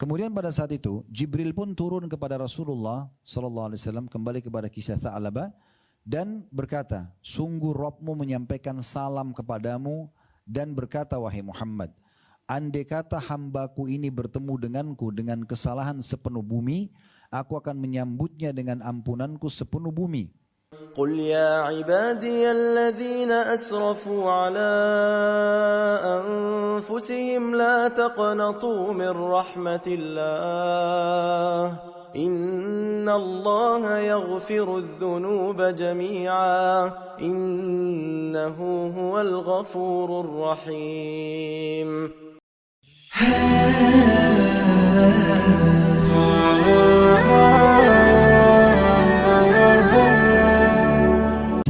Kemudian pada saat itu Jibril pun turun kepada Rasulullah sallallahu alaihi wasallam, kembali kepada kisah Tha'labah dan berkata, sungguh Rabbmu menyampaikan salam kepadamu dan berkata, wahai Muhammad, andai kata hambaku ini bertemu denganku dengan kesalahan sepenuh bumi, aku akan menyambutnya dengan ampunanku sepenuh bumi. قل يا عبادي الذين أسرفوا على أنفسهم لا تقنطوا من رحمة الله إن الله يغفر الذنوب جميعا إنه هو الغفور الرحيم.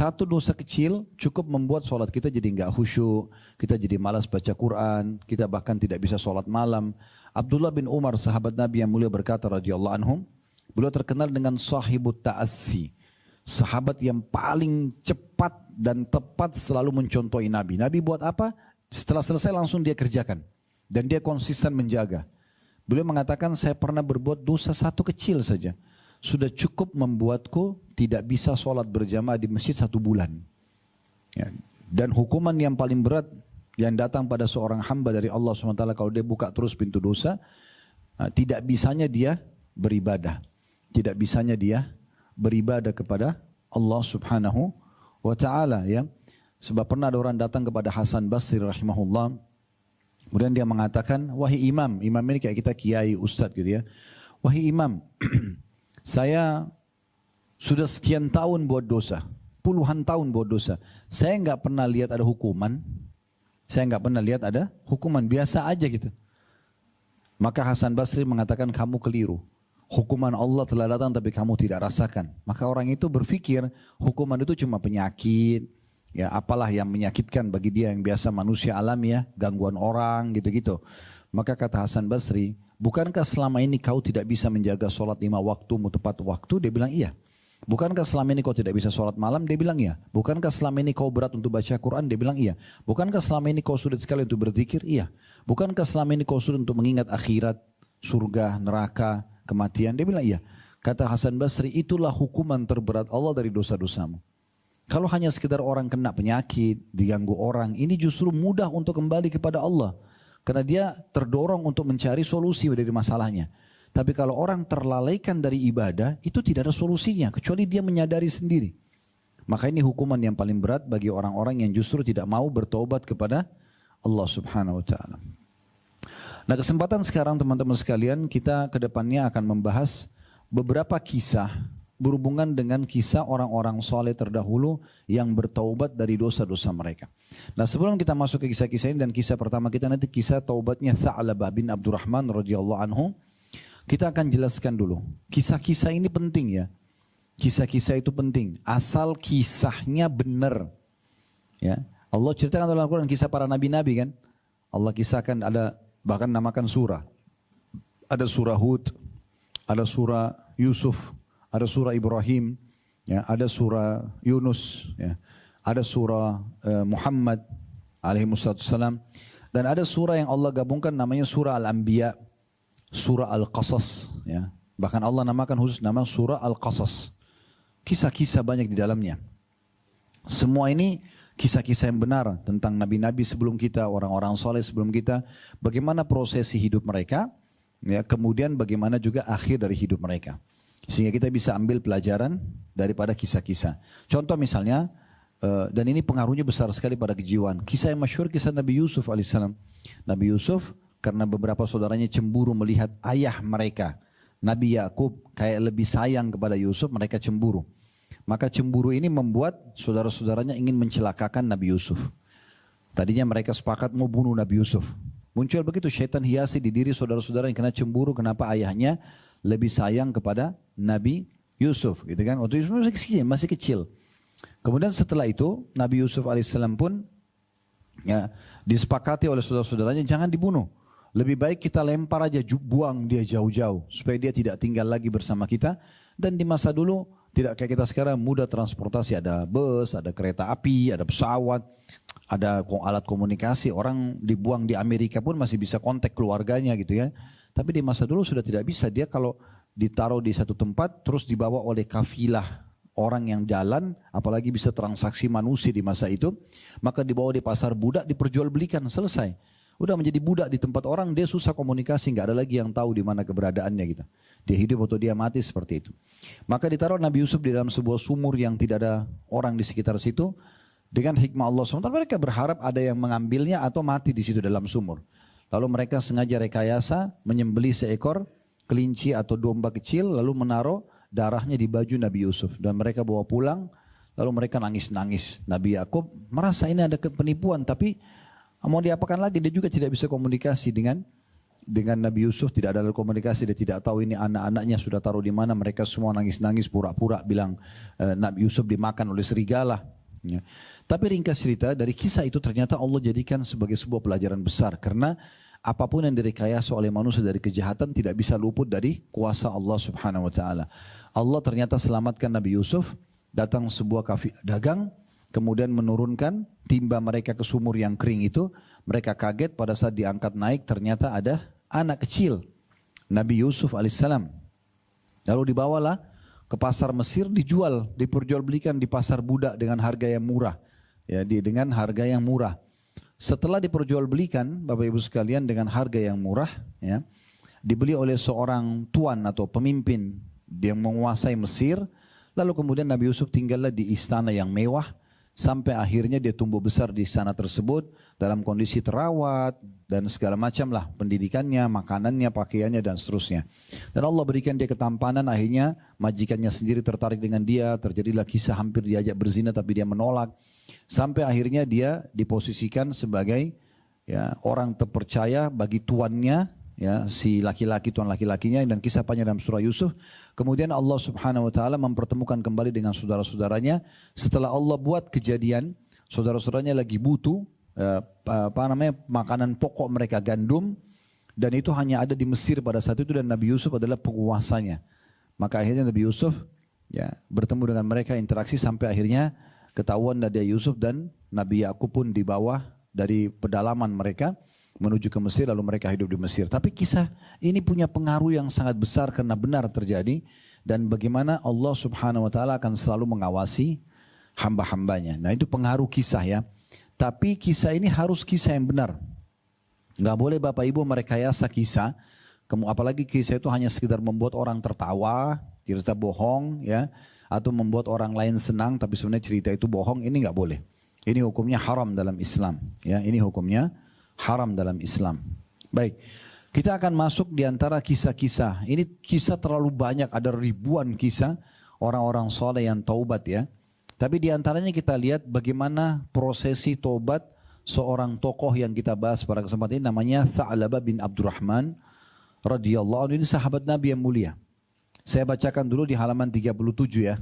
Satu dosa kecil cukup membuat sholat kita jadi nggak khusyuk, kita jadi malas baca Quran, kita bahkan tidak bisa sholat malam. Abdullah bin Umar, sahabat Nabi yang mulia, berkata radhiyallahu anhum, beliau terkenal dengan sahibut ta'assi, sahabat yang paling cepat dan tepat selalu mencontohi Nabi. Nabi buat apa? Setelah selesai langsung dia kerjakan dan dia konsisten menjaga. Beliau mengatakan, saya pernah berbuat dosa satu kecil saja, sudah cukup membuatku tidak bisa sholat berjamaah di masjid 1 bulan. Ya. Dan hukuman yang paling berat yang datang pada seorang hamba dari Allah SWT kalau dia buka terus pintu dosa, tidak bisanya dia beribadah. Tidak bisanya dia beribadah kepada Allah Subhanahu wa ta'ala. Ya. Sebab pernah ada orang datang kepada Hasan Basri rahimahullah, kemudian dia mengatakan, wahai imam, imam ini kayak kita kiai, ustadz gitu ya. Wahai imam, saya sudah sekian tahun buat dosa, puluhan tahun buat dosa. Saya nggak pernah lihat ada hukuman. Saya nggak pernah lihat ada hukuman, biasa aja gitu. Maka Hasan Basri mengatakan, kamu keliru. Hukuman Allah telah datang tapi kamu tidak rasakan. Maka orang itu berpikir hukuman itu cuma penyakit, ya apalah yang menyakitkan bagi dia yang biasa manusia alami ya, gangguan orang gitu-gitu. Maka kata Hasan Basri, bukankah selama ini kau tidak bisa menjaga sholat 5 waktu tepat waktu? Dia bilang iya. Bukankah selama ini kau tidak bisa sholat malam? Dia bilang iya. Bukankah selama ini kau berat untuk baca Quran? Dia bilang iya. Bukankah selama ini kau sulit sekali untuk berzikir? Iya. Bukankah selama ini kau sulit untuk mengingat akhirat, surga, neraka, kematian? Dia bilang iya. Kata Hasan Basri, itulah hukuman terberat Allah dari dosa-dosamu. Kalau hanya sekedar orang kena penyakit, diganggu orang, ini justru mudah untuk kembali kepada Allah. Karena dia terdorong untuk mencari solusi dari masalahnya. Tapi kalau orang terlalaikan dari ibadah, itu tidak ada solusinya, kecuali dia menyadari sendiri. Maka ini hukuman yang paling berat bagi orang-orang yang justru tidak mau bertobat kepada Allah Subhanahu wa ta'ala. Nah, kesempatan sekarang teman-teman sekalian, kita ke depannya akan membahas beberapa kisah berhubungan dengan kisah orang-orang soleh terdahulu yang bertaubat dari dosa-dosa mereka. Nah, sebelum kita masuk ke kisah-kisah ini, dan kisah pertama kita nanti kisah taubatnya Tha'labah bin Abdurrahman radhiyallahu anhu, kita akan jelaskan dulu. Kisah-kisah ini penting ya. Kisah-kisah itu penting. Asal kisahnya benar. Ya. Allah ceritakan dalam Al-Quran kisah para nabi-nabi kan. Allah kisahkan, ada bahkan namakan surah. Ada surah Hud, ada surah Yusuf, ada surah Ibrahim, ya, ada surah Yunus, ya, ada surah Muhammad alaihissalam, dan ada surah yang Allah gabungkan namanya surah Al-Anbiya, surah Al-Qasas, ya. Bahkan Allah namakan khusus nama surah Al-Qasas. Kisah-kisah banyak di dalamnya. Semua ini kisah-kisah yang benar tentang nabi-nabi sebelum kita, orang-orang soleh sebelum kita, bagaimana prosesi hidup mereka, ya, kemudian bagaimana juga akhir dari hidup mereka. Sehingga kita bisa ambil pelajaran daripada kisah-kisah. Contoh misalnya, dan ini pengaruhnya besar sekali pada kejiwaan. Kisah yang masyhur, kisah Nabi Yusuf alaihissalam. Nabi Yusuf karena beberapa saudaranya cemburu melihat ayah mereka, Nabi Yakub, kayak lebih sayang kepada Yusuf, mereka cemburu. Maka cemburu ini membuat saudara-saudaranya ingin mencelakakan Nabi Yusuf. Tadinya mereka sepakat mau bunuh Nabi Yusuf. Muncul begitu syaitan hiasi di diri saudara-saudara yang kena cemburu kenapa ayahnya lebih sayang kepada Nabi Yusuf, gitu kan? Waktu Yusuf masih kecil. Kemudian setelah itu Nabi Yusuf alaihissalam pun ya, disepakati oleh saudara-saudaranya jangan dibunuh. Lebih baik kita lempar aja, buang dia jauh-jauh supaya dia tidak tinggal lagi bersama kita. Dan di masa dulu tidak kayak kita sekarang mudah transportasi, ada bus, ada kereta api, ada pesawat, ada alat komunikasi. Orang dibuang di Amerika pun masih bisa kontak keluarganya gitu ya. Tapi di masa dulu sudah tidak bisa. Dia kalau ditaruh di satu tempat terus dibawa oleh kafilah orang yang jalan, apalagi bisa transaksi manusia di masa itu, maka dibawa di pasar budak, diperjualbelikan, selesai. Udah menjadi budak di tempat orang, dia susah komunikasi, nggak ada lagi yang tahu di mana keberadaannya gitu. Dia hidup atau dia mati seperti itu. Maka ditaruh Nabi Yusuf di dalam sebuah sumur yang tidak ada orang di sekitar situ. Dengan hikmah Allah SWT mereka berharap ada yang mengambilnya atau mati di situ dalam sumur. Lalu mereka sengaja rekayasa menyembelih seekor kelinci atau domba kecil lalu menaruh darahnya di baju Nabi Yusuf. Dan mereka bawa pulang lalu mereka nangis-nangis. Nabi Yakub merasa ini ada penipuan tapi mau diapakan lagi, dia juga tidak bisa komunikasi dengan Nabi Yusuf, tidak ada komunikasi, dia tidak tahu ini anak-anaknya sudah taruh di mana. Mereka semua nangis-nangis pura-pura bilang Nabi Yusuf dimakan oleh serigala. Ya. Tapi ringkas cerita dari kisah itu ternyata Allah jadikan sebagai sebuah pelajaran besar karena apapun yang direkayasa oleh manusia dari kejahatan tidak bisa luput dari kuasa Allah Subhanahu wa taala. Allah ternyata selamatkan Nabi Yusuf, datang sebuah kafilah dagang kemudian menurunkan timba mereka ke sumur yang kering itu. Mereka kaget pada saat diangkat naik ternyata ada anak kecil Nabi Yusuf alaihissalam. Lalu dibawalah ke pasar Mesir, dijual, diperjualbelikan di pasar budak dengan harga yang murah. Ya, dengan harga yang murah. Setelah diperjualbelikan, Bapak Ibu sekalian dengan harga yang murah, ya, dibeli oleh seorang tuan atau pemimpin yang menguasai Mesir. Lalu kemudian Nabi Yusuf tinggallah di istana yang mewah. Sampai akhirnya dia tumbuh besar di istana tersebut dalam kondisi terawat dan segala macam lah pendidikannya, makanannya, pakaiannya dan seterusnya. Dan Allah berikan dia ketampanan, akhirnya majikannya sendiri tertarik dengan dia, terjadilah kisah hampir diajak berzina tapi dia menolak. Sampai akhirnya dia diposisikan sebagai ya, orang terpercaya bagi tuannya, ya, si laki-laki, tuan laki-lakinya, dan kisah panjang dalam surah Yusuf. Kemudian Allah Subhanahu wa taala mempertemukan kembali dengan saudara-saudaranya setelah Allah buat kejadian saudara-saudaranya lagi butuh makanan pokok mereka, gandum, dan itu hanya ada di Mesir pada saat itu dan Nabi Yusuf adalah penguasanya. Maka akhirnya Nabi Yusuf ya bertemu dengan mereka, interaksi sampai akhirnya ketahuan Nabi Yusuf dan Nabi Yakub pun di bawah dari pedalaman mereka menuju ke Mesir, lalu mereka hidup di Mesir. Tapi kisah ini punya pengaruh yang sangat besar karena benar terjadi dan bagaimana Allah Subhanahu wa taala akan selalu mengawasi hamba-hambanya. Nah, itu pengaruh kisah ya. Tapi kisah ini harus kisah yang benar. Enggak boleh Bapak Ibu merekayasa kisah. Apalagi kisah itu hanya sekedar membuat orang tertawa, cerita bohong ya, atau membuat orang lain senang tapi sebenarnya cerita itu bohong, ini enggak boleh. Ini hukumnya haram dalam Islam ya. Ini hukumnya haram dalam Islam. Baik, kita akan masuk di antara kisah-kisah. Ini kisah terlalu banyak, ada ribuan kisah orang-orang soleh yang taubat ya. Tapi di antaranya kita lihat bagaimana prosesi taubat seorang tokoh yang kita bahas pada kesempatan ini, namanya Tha'labah bin Abdurrahman radhiyallahu anhu. Ini sahabat Nabi yang mulia. Saya bacakan dulu di halaman 37 ya.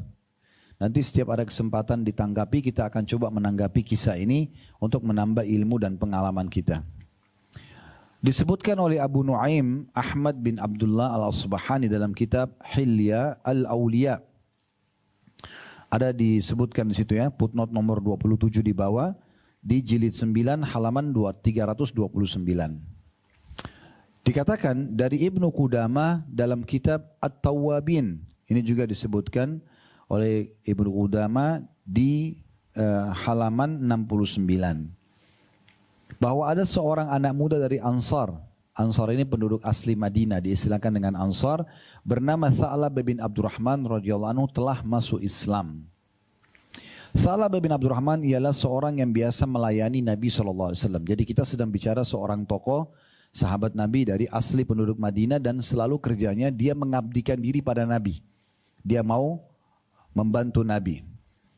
Nanti setiap ada kesempatan ditanggapi, kita akan coba menanggapi kisah ini untuk menambah ilmu dan pengalaman kita. Disebutkan oleh Abu Nuaim Ahmad bin Abdullah al-Asbahani dalam kitab Hilya al-Awliya. Ada disebutkan di situ ya, footnote nomor 27 di bawah, di jilid 9 halaman 329. Dikatakan dari Ibnu Qudamah dalam kitab At-Tawwabin. Ini juga disebutkan oleh Ibnu Qudamah di halaman 69 bahwa ada seorang anak muda dari Ansar. Ansar ini penduduk asli Madinah, diistilahkan dengan Ansar, bernama Tha'labah bin Abdurrahman radhiyallahu anhu telah masuk Islam. Tha'labah bin Abdurrahman ialah seorang yang biasa melayani Nabi SAW. Jadi kita sedang bicara seorang tokoh sahabat Nabi dari asli penduduk Madinah dan selalu kerjanya dia mengabdikan diri pada Nabi. Dia mau membantu Nabi.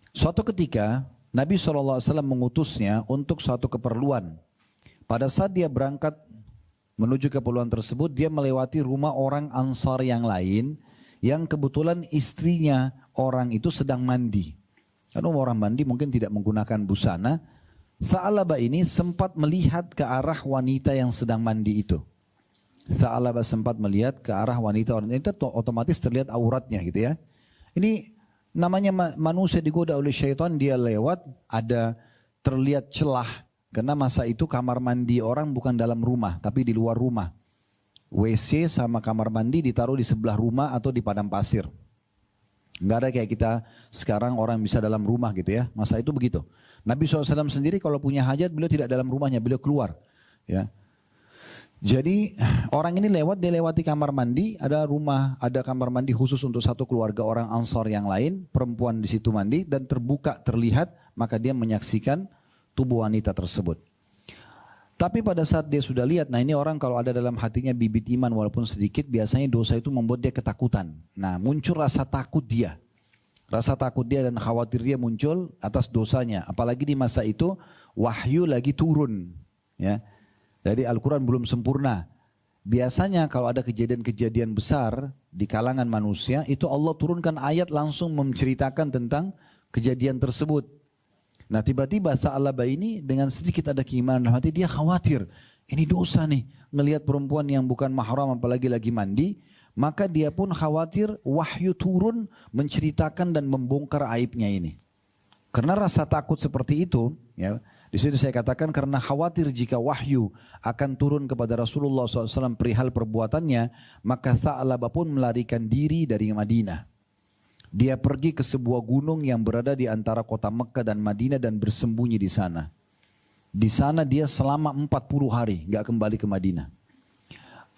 Suatu ketika Nabi SAW mengutusnya untuk suatu keperluan. Pada saat dia berangkat menuju keperluan tersebut, dia melewati rumah orang Ansar yang lain yang kebetulan istrinya orang itu sedang mandi. Karena orang mandi mungkin tidak menggunakan busana. Tha'labah ini sempat melihat ke arah wanita yang sedang mandi itu. Tha'labah sempat melihat ke arah wanita itu, otomatis terlihat auratnya gitu ya. Ini namanya manusia digoda oleh syaitan, dia lewat, ada terlihat celah. Karena masa itu kamar mandi orang bukan dalam rumah, tapi di luar rumah. WC sama kamar mandi ditaruh di sebelah rumah atau di padang pasir. Nggak ada kayak kita sekarang orang bisa dalam rumah gitu ya. Masa itu begitu. Nabi SAW sendiri kalau punya hajat beliau tidak dalam rumahnya, beliau keluar. Ya. Jadi orang ini dia lewati kamar mandi, ada kamar mandi khusus untuk satu keluarga orang Ansar yang lain, perempuan di situ mandi dan terlihat, maka dia menyaksikan tubuh wanita tersebut. Tapi pada saat dia sudah lihat, nah ini orang kalau ada dalam hatinya bibit iman walaupun sedikit, biasanya dosa itu membuat dia ketakutan. Nah muncul rasa takut dia. Rasa takut dia dan khawatir dia muncul atas dosanya. Apalagi di masa itu wahyu lagi turun. Ya. Jadi Al-Quran belum sempurna. Biasanya kalau ada kejadian-kejadian besar di kalangan manusia, itu Allah turunkan ayat langsung menceritakan tentang kejadian tersebut. Nah tiba-tiba Tha'labah ini dengan sedikit ada keimanan dalam hati, dia khawatir. Ini dosa nih, ngelihat perempuan yang bukan mahram apalagi lagi mandi. Maka dia pun khawatir wahyu turun menceritakan dan membongkar aibnya ini. Karena rasa takut seperti itu, ya, di situ saya katakan karena khawatir jika wahyu akan turun kepada Rasulullah SAW perihal perbuatannya, maka Tha'labah pun melarikan diri dari Madinah. Dia pergi ke sebuah gunung yang berada di antara kota Mekah dan Madinah dan bersembunyi di sana. Di sana dia selama 40 hari nggak kembali ke Madinah.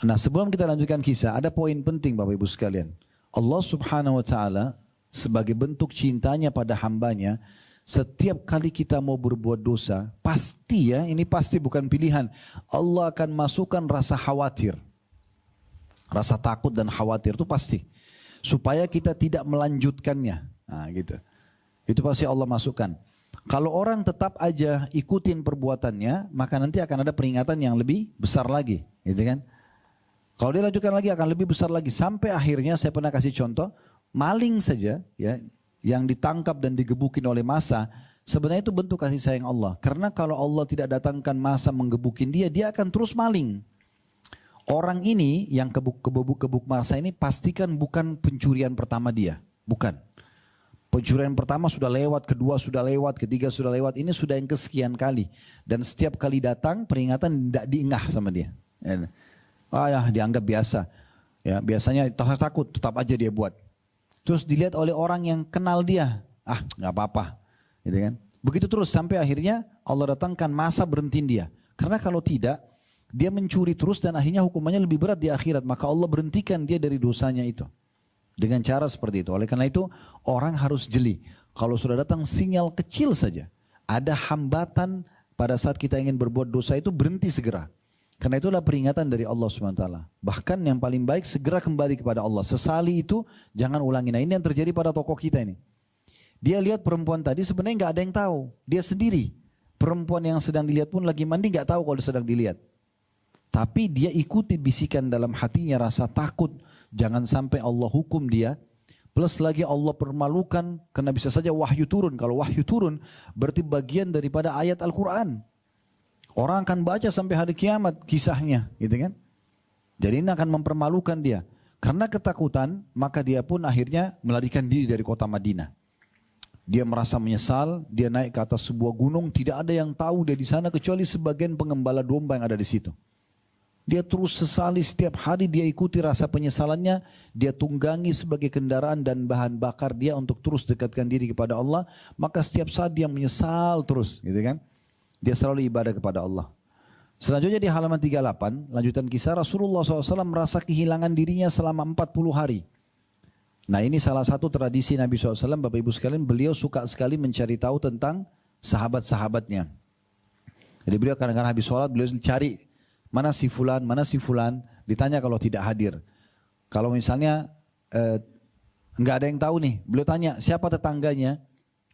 Nah sebelum kita lanjutkan kisah, ada poin penting Bapak Ibu sekalian. Allah Subhanahu Wa Taala sebagai bentuk cintanya pada hambanya, setiap kali kita mau berbuat dosa, pasti ya, ini pasti bukan pilihan. Allah akan masukkan rasa khawatir. Rasa takut dan khawatir itu pasti. Supaya kita tidak melanjutkannya. Nah gitu. Itu pasti Allah masukkan. Kalau orang tetap aja ikutin perbuatannya, maka nanti akan ada peringatan yang lebih besar lagi. Gitu kan? Kalau dia lanjutkan lagi akan lebih besar lagi. Sampai akhirnya saya pernah kasih contoh, maling saja ya, yang ditangkap dan digebukin oleh massa, sebenarnya itu bentuk kasih sayang Allah. Karena kalau Allah tidak datangkan massa menggebukin dia, dia akan terus maling. Orang ini yang kebuk massa ini pastikan bukan pencurian pertama dia. Bukan. Pencurian pertama sudah lewat, kedua sudah lewat, ketiga sudah lewat. Ini sudah yang kesekian kali. Dan setiap kali datang peringatan tidak diingat sama dia. Ya, dianggap biasa. Ya, biasanya takut, tetap aja dia buat. Terus dilihat oleh orang yang kenal dia. Ah nggak apa-apa. Gitu kan? Begitu terus sampai akhirnya Allah datangkan masa berhentiin dia. Karena kalau tidak, dia mencuri terus dan akhirnya hukumannya lebih berat di akhirat. Maka Allah berhentikan dia dari dosanya itu. Dengan cara seperti itu. Oleh karena itu orang harus jeli. Kalau sudah datang sinyal kecil saja. Ada hambatan pada saat kita ingin berbuat dosa itu berhenti segera. Karena itulah peringatan dari Allah SWT. Bahkan yang paling baik segera kembali kepada Allah. Sesali itu jangan ulangi. Nah ini yang terjadi pada tokoh kita ini. Dia lihat perempuan tadi sebenarnya nggak ada yang tahu. Dia sendiri. Perempuan yang sedang dilihat pun lagi mandi nggak tahu kalau sedang dilihat. Tapi dia ikuti bisikan dalam hatinya rasa takut. Jangan sampai Allah hukum dia. Plus lagi Allah permalukan. Karena bisa saja wahyu turun. Kalau wahyu turun berarti bagian daripada ayat Al-Quran. Orang akan baca sampai hari kiamat kisahnya. Gitu kan? Jadi ini akan mempermalukan dia. Karena ketakutan maka dia pun akhirnya melarikan diri dari kota Madinah. Dia merasa menyesal. Dia naik ke atas sebuah gunung. Tidak ada yang tahu dia di sana kecuali sebagian pengembala domba yang ada di situ. Dia terus sesali setiap hari dia ikuti rasa penyesalannya. Dia tunggangi sebagai kendaraan dan bahan bakar dia untuk terus dekatkan diri kepada Allah. Maka setiap saat dia menyesal terus, gitu kan? Dia selalu ibadah kepada Allah. Selanjutnya di halaman 38, lanjutan kisah Rasulullah SAW merasa kehilangan dirinya selama 40 hari. Nah ini salah satu tradisi Nabi SAW, Bapak Ibu sekalian, beliau suka sekali mencari tahu tentang sahabat-sahabatnya. Jadi beliau kadang-kadang habis sholat, beliau cari mana si fulan, ditanya kalau tidak hadir. Kalau misalnya nggak ada yang tahu nih, beliau tanya siapa tetangganya.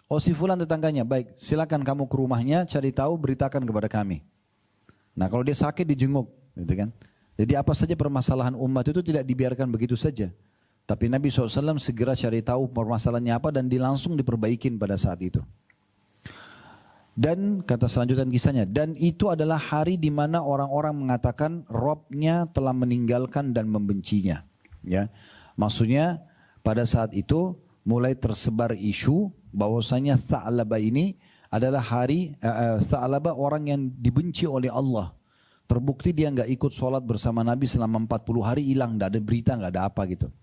Oh si fulan tetangganya, baik silakan kamu ke rumahnya, cari tahu, beritakan kepada kami. Nah kalau dia sakit dijenguk, gitu kan. Jadi apa saja permasalahan umat itu tidak dibiarkan begitu saja. Tapi Nabi SAW segera cari tahu permasalahannya apa dan langsung diperbaikin pada saat itu. Dan kata selanjutnya kisahnya, dan itu adalah hari di mana orang-orang mengatakan Robnya telah meninggalkan dan membencinya. Ya, maksudnya pada saat itu mulai tersebar isu bahwasanya Tha'labah ini adalah hari Tha'labah orang yang dibenci oleh Allah. Terbukti dia nggak ikut sholat bersama Nabi selama 40 hari, hilang, nggak ada berita, nggak ada apa gitu.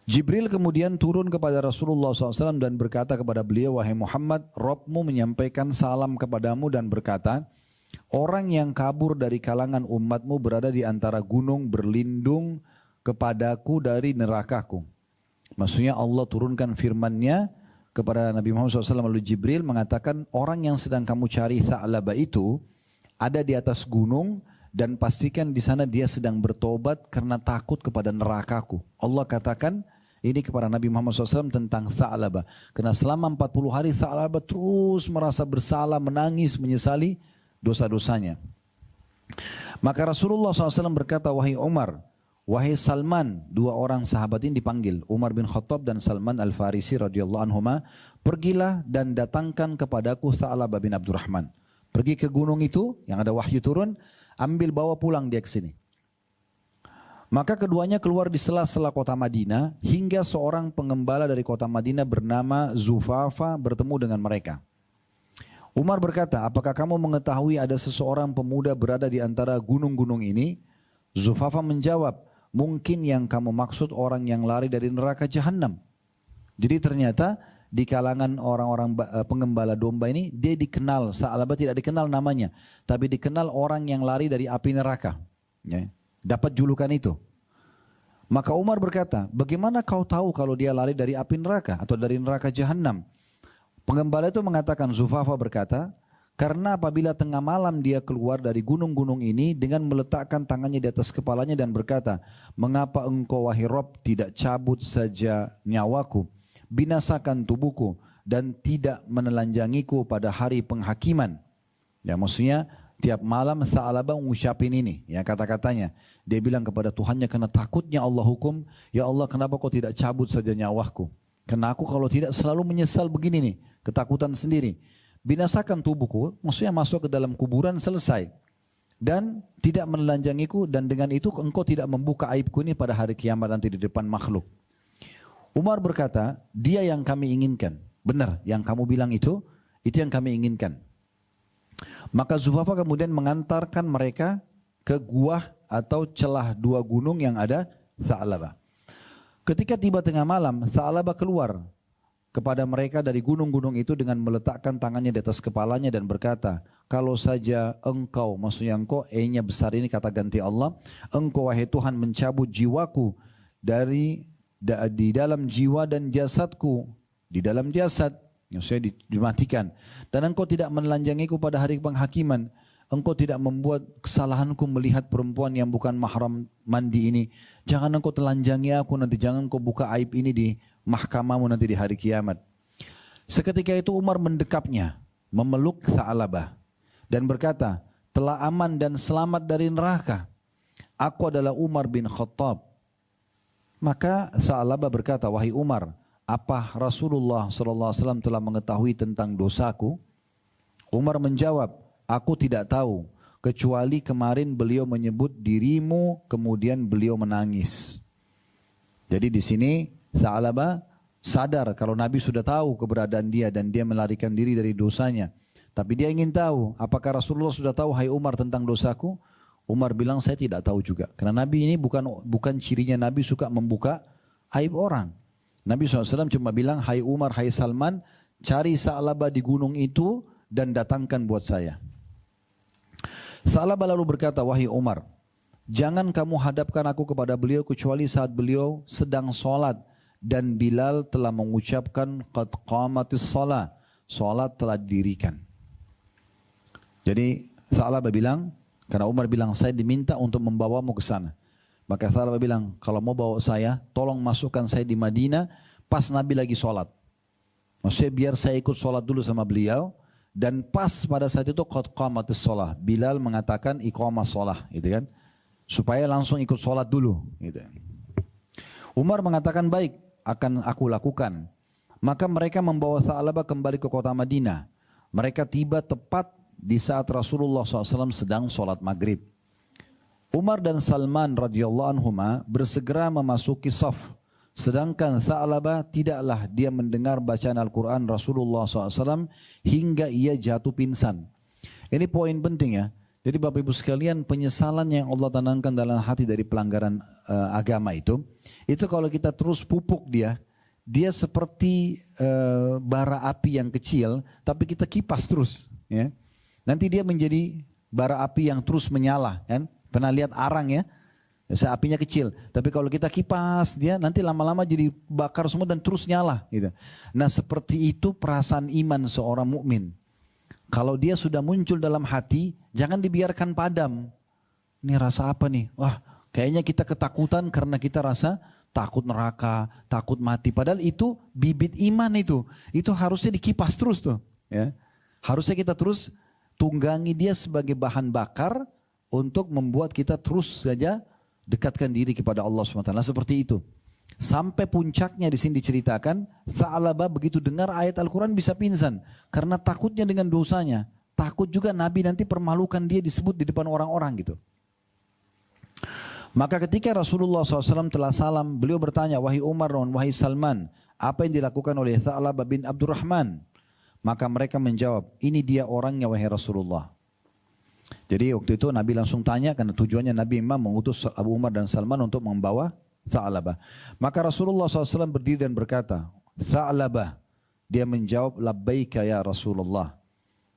Jibril kemudian turun kepada Rasulullah SAW dan berkata kepada beliau, wahai Muhammad, Rabbmu menyampaikan salam kepadamu dan berkata, orang yang kabur dari kalangan umatmu berada di antara gunung berlindung kepadaku dari nerakaku. Maksudnya Allah turunkan firman-Nya kepada Nabi Muhammad SAW melalui Jibril mengatakan, orang yang sedang kamu cari Tha'labah itu ada di atas gunung dan pastikan di sana dia sedang bertobat karena takut kepada nerakaku. Allah katakan ini kepada Nabi Muhammad SAW tentang Tha'labah. Karena selama 40 hari Tha'labah terus merasa bersalah, menangis, menyesali dosa-dosanya. Maka Rasulullah SAW berkata, wahai Umar, wahai Salman, dua orang sahabat ini dipanggil, Umar bin Khattab dan Salman Al-Farisi radhiyallahu anhuma, pergilah dan datangkan kepadaku Tha'labah bin Abdurrahman. Pergi ke gunung itu yang ada wahyu turun, ambil bawa pulang dia ke sini. Maka keduanya keluar di sela-sela kota Madinah hingga seorang pengembala dari kota Madinah bernama Zufafa bertemu dengan mereka. Umar berkata, apakah kamu mengetahui ada seseorang pemuda berada di antara gunung-gunung ini? Zufafa menjawab, mungkin yang kamu maksud orang yang lari dari neraka Jahannam. Jadi ternyata di kalangan orang-orang pengembala domba ini, dia dikenal, Tha'labah tidak dikenal namanya, tapi dikenal orang yang lari dari api neraka. Ya, dapat julukan itu. Maka Umar berkata, bagaimana kau tahu kalau dia lari dari api neraka atau dari neraka Jahannam? Pengembala itu mengatakan, Zufafa berkata, karena apabila tengah malam dia keluar dari gunung-gunung ini dengan meletakkan tangannya di atas kepalanya dan berkata, mengapa engkau wahai Rabb tidak cabut saja nyawaku, binasakan tubuhku dan tidak menelanjangiku pada hari penghakiman. Ya, maksudnya tiap malam Tha'labah mengucapin ini, ya kata-katanya. Dia bilang kepada Tuhannya karena takutnya Allah hukum, ya Allah kenapa kau tidak cabut saja nyawaku? Karena aku kalau tidak selalu menyesal begini nih, ketakutan sendiri. Binasakan tubuhku, maksudnya masuk ke dalam kuburan selesai. Dan tidak menelanjangiku dan dengan itu engkau tidak membuka aibku ini pada hari kiamat nanti di depan makhluk. Umar berkata, dia yang kami inginkan. Benar, yang kamu bilang itu yang kami inginkan. Maka Zufafa kemudian mengantarkan mereka ke gua atau celah dua gunung yang ada Tha'labah. Ketika tiba tengah malam, Tha'labah keluar kepada mereka dari gunung-gunung itu dengan meletakkan tangannya di atas kepalanya dan berkata, kalau saja engkau, maksudnya engkau, E-nya besar ini kata ganti Allah, engkau wahai Tuhan mencabut jiwaku di dalam jiwa dan jasadku, di dalam jasad, maksudnya dimatikan, dan engkau tidak menelanjangiku pada hari penghakiman, engkau tidak membuat kesalahanku melihat perempuan yang bukan mahram mandi ini, jangan engkau telanjangi aku nanti, jangan engkau buka aib ini di mahkamahmu nanti di hari kiamat. Seketika itu Umar mendekapnya, memeluk Tha'labah dan berkata, telah aman dan selamat dari neraka, aku adalah Umar bin Khattab. Maka Tha'labah berkata, wahai Umar, apa Rasulullah SAW telah mengetahui tentang dosaku? Umar menjawab, aku tidak tahu, kecuali kemarin beliau menyebut dirimu, kemudian beliau menangis. Jadi di sini Tha'labah sadar kalau Nabi sudah tahu keberadaan dia dan dia melarikan diri dari dosanya. Tapi dia ingin tahu, apakah Rasulullah sudah tahu, hai Umar, tentang dosaku? Umar bilang, saya tidak tahu juga. Karena Nabi ini bukan cirinya Nabi suka membuka aib orang. Nabi SAW cuma bilang, hai Umar, hai Salman, cari Tha'labah di gunung itu dan datangkan buat saya. Tha'labah lalu berkata, wahai Umar, jangan kamu hadapkan aku kepada beliau kecuali saat beliau sedang sholat dan Bilal telah mengucapkan qad qamatis shalah, sholat telah didirikan. Jadi Tha'labah bilang, karena Umar bilang, saya diminta untuk membawamu ke sana. Maka Tha'labah bilang, kalau mau bawa saya, tolong masukkan saya di Madinah pas Nabi lagi sholat. Maksudnya biar saya ikut sholat dulu sama beliau. Dan pas pada saat itu, qad qamatis shalah, Bilal mengatakan iqamah sholah, gitu kan. Supaya langsung ikut sholat dulu. Gitu. Umar mengatakan, baik, akan aku lakukan. Maka mereka membawa Tha'labah kembali ke kota Madinah. Mereka tiba tepat di saat Rasulullah SAW sedang sholat maghrib. Umar dan Salman radhiyallahu anhuma bersegera memasuki saf. Sedangkan Tha'labah tidaklah dia mendengar bacaan Al-Quran Rasulullah SAW hingga ia jatuh pingsan. Ini poin penting ya. Jadi Bapak Ibu sekalian, penyesalan yang Allah tanamkan dalam hati dari pelanggaran agama itu kalau kita terus pupuk dia seperti bara api yang kecil, tapi kita kipas terus. Ya. Nanti dia menjadi bara api yang terus menyala. Kan? Pernah lihat arang ya? Biasa apinya kecil, tapi kalau kita kipas dia nanti lama-lama jadi bakar semua dan terus nyala. Gitu. Nah seperti itu perasaan iman seorang mukmin. Kalau dia sudah muncul dalam hati, jangan dibiarkan padam. Ini rasa apa nih? Wah, kayaknya kita ketakutan karena kita rasa takut neraka, takut mati. Padahal itu bibit iman itu. Itu harusnya dikipas terus tuh. Ya. Harusnya kita terus tunggangi dia sebagai bahan bakar untuk membuat kita terus saja dekatkan diri kepada Allah SWT. Seperti itu. Sampai puncaknya di sini diceritakan, Tha'labah begitu dengar ayat Al-Quran bisa pingsan. Karena takutnya dengan dosanya. Takut juga Nabi nanti permalukan dia disebut di depan orang-orang gitu. Maka ketika Rasulullah SAW telah salam, beliau bertanya, wahai Umar dan wahai Salman, apa yang dilakukan oleh Tha'labah bin Abdurrahman? Maka mereka menjawab, ini dia orangnya wahai Rasulullah. Jadi waktu itu Nabi langsung tanya karena tujuannya Nabi memang mengutus Abu Umar dan Salman untuk membawa Tha'labah. Maka Rasulullah SAW berdiri dan berkata, Tha'labah. Dia menjawab, labbaika ya Rasulullah.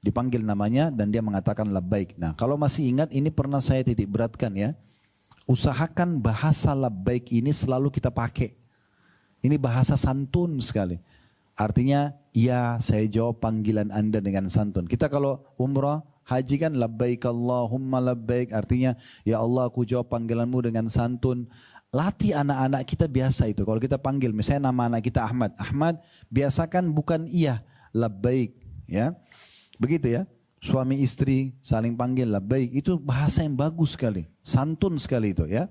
Dipanggil namanya dan dia mengatakan labbaik. Nah kalau masih ingat ini pernah saya titik beratkan ya. Usahakan bahasa labbaik ini selalu kita pakai. Ini bahasa santun sekali. Artinya, ya saya jawab panggilan Anda dengan santun. Kita kalau umrah, haji kan labbaik Allahumma labbaik. Artinya, ya Allah aku jawab panggilanmu dengan santun. Latih anak-anak kita biasa itu. Kalau kita panggil, misalnya nama anak kita Ahmad. Ahmad, biasakan bukan iya, labbaik. Ya. Begitu ya. Suami istri saling panggil labbaik. Itu bahasa yang bagus sekali. Santun sekali itu ya.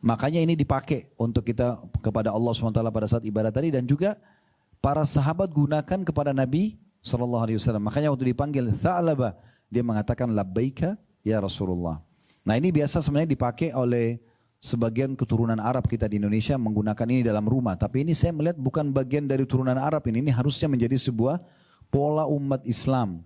Makanya ini dipakai untuk kita kepada Allah SWT pada saat ibadah tadi. Dan juga para sahabat gunakan kepada Nabi SAW. Makanya waktu dipanggil Tha'labah, dia mengatakan labbaika ya Rasulullah. Nah ini biasa sebenarnya dipakai oleh sebagian keturunan Arab kita di Indonesia menggunakan ini dalam rumah. Tapi ini saya melihat bukan bagian dari turunan Arab ini. Ini harusnya menjadi sebuah pola umat Islam.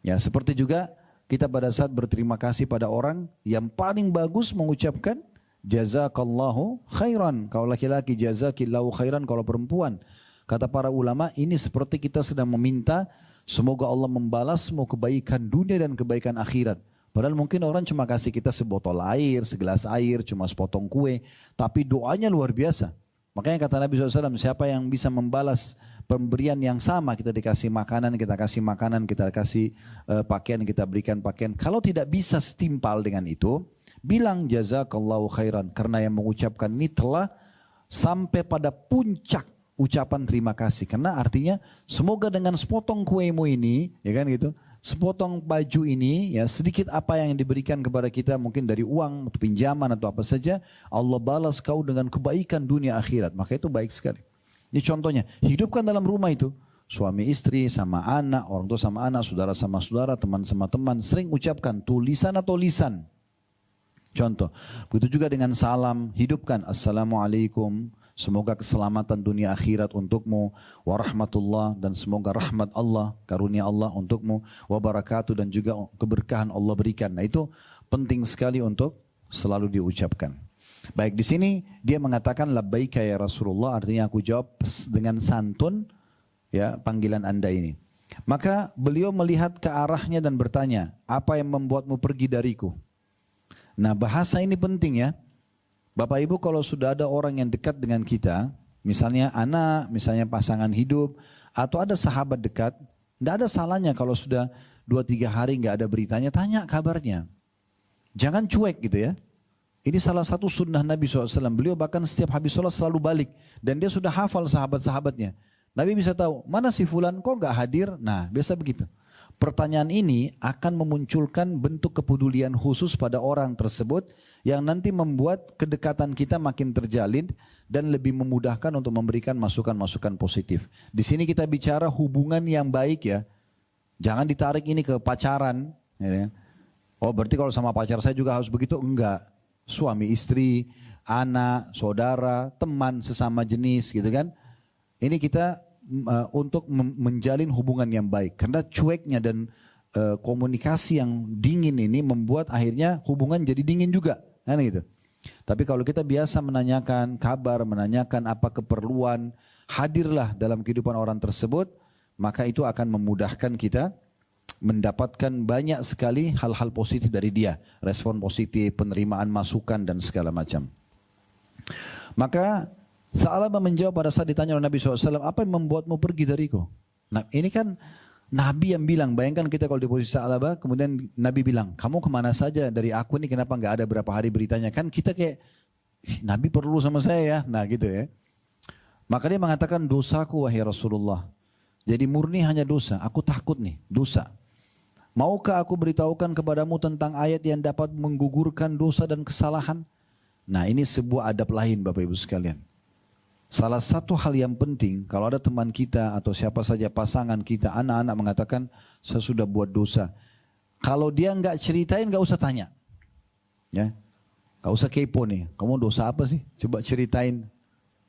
Ya seperti juga kita pada saat berterima kasih pada orang yang paling bagus mengucapkan jazakallahu khairan. Kalau laki-laki jazakillahu khairan, kalau perempuan. Kata para ulama ini seperti kita sedang meminta semoga Allah membalas semua kebaikan dunia dan kebaikan akhirat. Padahal mungkin orang cuma kasih kita sebotol air, segelas air, cuma sepotong kue. Tapi doanya luar biasa. Makanya kata Nabi SAW, siapa yang bisa membalas pemberian yang sama, kita dikasih makanan, kita kasih pakaian, kita berikan pakaian. Kalau tidak bisa setimpal dengan itu, bilang jazakallahu khairan. Karena yang mengucapkan ini telah sampai pada puncak ucapan terima kasih. Karena artinya semoga dengan sepotong kuemu ini, ya kan gitu, sepotong baju ini, ya sedikit apa yang diberikan kepada kita mungkin dari uang atau pinjaman atau apa saja, Allah balas kau dengan kebaikan dunia akhirat. Maka itu baik sekali. Ini contohnya, hidupkan dalam rumah itu. Suami istri sama anak, orang tua sama anak, saudara sama saudara, teman sama teman. Sering ucapkan tulisan atau lisan. Contoh, begitu juga dengan salam, hidupkan Assalamualaikum. Semoga keselamatan dunia akhirat untukmu, warahmatullah, dan semoga rahmat Allah, karunia Allah untukmu, wabarakatuh, dan juga keberkahan Allah berikan. Nah itu penting sekali untuk selalu diucapkan. Baik, di sini dia mengatakan labbaika ya Rasulullah, artinya aku jawab dengan santun ya panggilan Anda ini. Maka beliau melihat ke arahnya dan bertanya, apa yang membuatmu pergi dariku? Nah bahasa ini penting ya. Bapak Ibu kalau sudah ada orang yang dekat dengan kita, misalnya anak, misalnya pasangan hidup, atau ada sahabat dekat, tidak ada salahnya kalau sudah 2-3 hari nggak ada beritanya, tanya kabarnya. Jangan cuek gitu ya. Ini salah satu sunnah Nabi SAW. Beliau bahkan setiap habis sholat selalu balik. Dan dia sudah hafal sahabat-sahabatnya. Nabi bisa tahu, mana si fulan kok nggak hadir? Nah biasa begitu. Pertanyaan ini akan memunculkan bentuk kepedulian khusus pada orang tersebut yang nanti membuat kedekatan kita makin terjalin dan lebih memudahkan untuk memberikan masukan-masukan positif. Di sini kita bicara hubungan yang baik ya. Jangan ditarik ini ke pacaran. Ya. Oh berarti kalau sama pacar saya juga harus begitu? Enggak. Suami istri, anak, saudara, teman sesama jenis gitu kan. Ini kita untuk menjalin hubungan yang baik. Karena cueknya dan komunikasi yang dingin ini membuat akhirnya hubungan jadi dingin juga, kan gitu. Tapi kalau kita biasa menanyakan kabar, menanyakan apa keperluan, hadirlah dalam kehidupan orang tersebut, maka itu akan memudahkan kita mendapatkan banyak sekali hal-hal positif dari dia, respon positif, penerimaan masukan dan segala macam. Maka Sa'labah menjawab pada saat ditanya oleh Nabi SAW, apa yang membuatmu pergi dariku? Nah ini kan Nabi yang bilang, bayangkan kita kalau di posisi Sa'labah, kemudian Nabi bilang, kamu kemana saja dari aku ini, kenapa nggak ada berapa hari beritanya? Kan kita kayak, Nabi perlu sama saya ya, nah gitu ya. Maka dia mengatakan, dosaku wahai Rasulullah. Jadi murni hanya dosa, aku takut nih, dosa. Maukah aku beritahukan kepadamu tentang ayat yang dapat menggugurkan dosa dan kesalahan? Nah ini sebuah adab lain Bapak Ibu sekalian. Salah satu hal yang penting, kalau ada teman kita atau siapa saja pasangan kita, anak-anak mengatakan, saya sudah buat dosa. Kalau dia nggak ceritain, nggak usah tanya. Ya, nggak usah kepo nih, kamu dosa apa sih? Coba ceritain.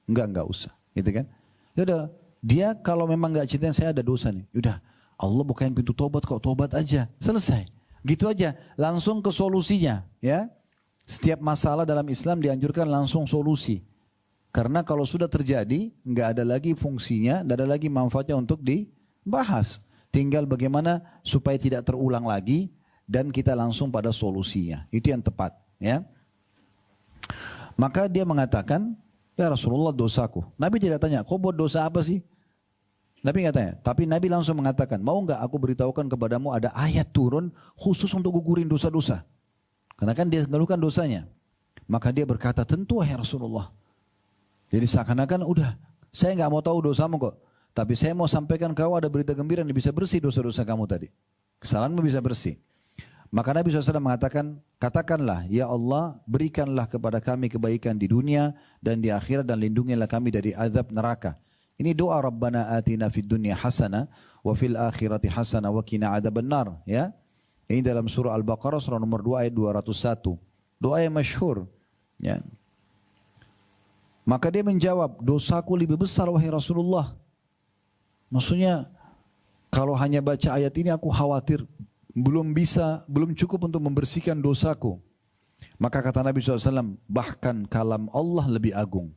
Nggak usah. Gitu kan? Yaudah, dia kalau memang nggak ceritain, saya ada dosa nih. Yaudah, Allah bukain pintu tobat kok, tobat aja. Selesai. Gitu aja, langsung ke solusinya. Ya, setiap masalah dalam Islam dianjurkan langsung solusi. Karena kalau sudah terjadi, nggak ada lagi fungsinya, nggak ada lagi manfaatnya untuk dibahas. Tinggal bagaimana supaya tidak terulang lagi dan kita langsung pada solusinya. Itu yang tepat. Ya. Maka dia mengatakan, ya Rasulullah dosaku. Nabi tidak tanya, kau buat dosa apa sih? Nabi nggak tanya. Tapi Nabi langsung mengatakan, mau nggak aku beritahukan kepadamu ada ayat turun khusus untuk gugurin dosa-dosa. Karena kan dia mengeluhkan dosanya. Maka dia berkata, tentu ya Rasulullah. Jadi seakan-akan udah, saya nggak mau tahu dosamu kok. Tapi saya mau sampaikan kau ada berita gembira yang bisa bersih dosa-dosa kamu tadi. Kesalahanmu bisa bersih. Maka Nabi SAW mengatakan, katakanlah, ya Allah berikanlah kepada kami kebaikan di dunia dan di akhirat dan lindungilah kami dari azab neraka. Ini doa Rabbana atina fid dunya hasanah wa fil akhirati hasanah wa qina adzabannar. Ya. Ini dalam surah Al-Baqarah surah nomor 2 ayat 201. Doa yang masyhur. Ya. Maka dia menjawab, dosaku lebih besar wahai Rasulullah. Maksudnya kalau hanya baca ayat ini aku khawatir belum cukup untuk membersihkan dosaku. Maka kata Nabi SAW, bahkan kalam Allah lebih agung.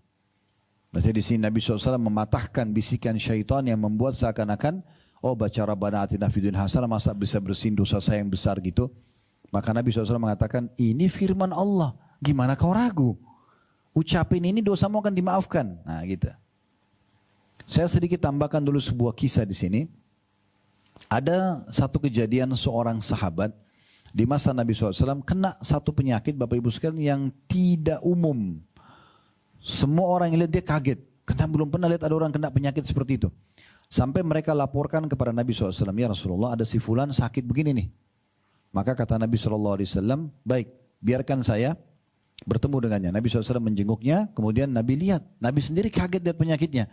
Berarti di sini Nabi SAW mematahkan bisikan syaitan yang membuat seakan-akan, oh baca Rabbana atina fid dunya hasanah masa bisa bersihin dosa saya yang besar gitu. Maka Nabi SAW mengatakan, ini firman Allah, gimana kau ragu? Ucapin ini dosamu akan dimaafkan. Nah gitu. Saya sedikit tambahkan dulu sebuah kisah di sini. Ada satu kejadian seorang sahabat di masa Nabi SAW kena satu penyakit Bapak Ibu sekalian yang tidak umum. Semua orang yang lihat dia kaget. Karena belum pernah lihat ada orang kena penyakit seperti itu. Sampai mereka laporkan kepada Nabi SAW, ya Rasulullah ada si fulan sakit begini nih. Maka kata Nabi SAW, baik biarkan saya bertemu dengannya. Nabi SAW menjenguknya, kemudian Nabi lihat. Nabi sendiri kaget lihat penyakitnya.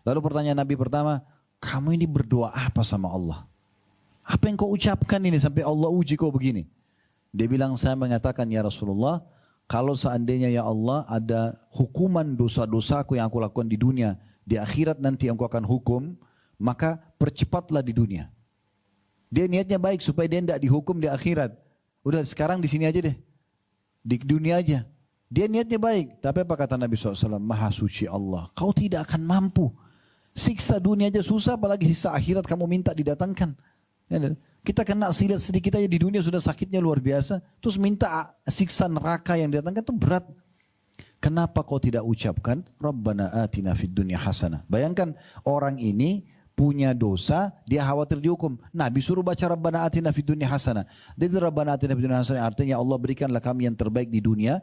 Lalu pertanyaan Nabi pertama, kamu ini berdoa apa sama Allah? Apa yang kau ucapkan ini sampai Allah uji kau begini? Dia bilang, saya mengatakan ya Rasulullah, kalau seandainya ya Allah ada hukuman dosa-dosaku yang aku lakukan di dunia, di akhirat nanti yang aku akan hukum, maka percepatlah di dunia. Dia niatnya baik supaya dia tidak dihukum di akhirat. Udah sekarang di sini aja deh. Di dunia aja. Dia niatnya baik. Tapi apa kata Nabi SAW? Maha suci Allah. Kau tidak akan mampu. Siksa dunia aja susah, apalagi siksa akhirat kamu minta didatangkan. Ya, kita kena silat sedikit aja di dunia sudah sakitnya luar biasa. Terus minta siksa neraka yang didatangkan itu berat. Kenapa kau tidak ucapkan Rabbana atina fid dunya hasanah? Bayangkan orang ini punya dosa, dia khawatir dihukum. Nabi suruh baca Rabbana atina fid dunya hasanah. Jadi Rabbana atina fid dunya hasanah artinya Allah berikanlah kami yang terbaik di dunia,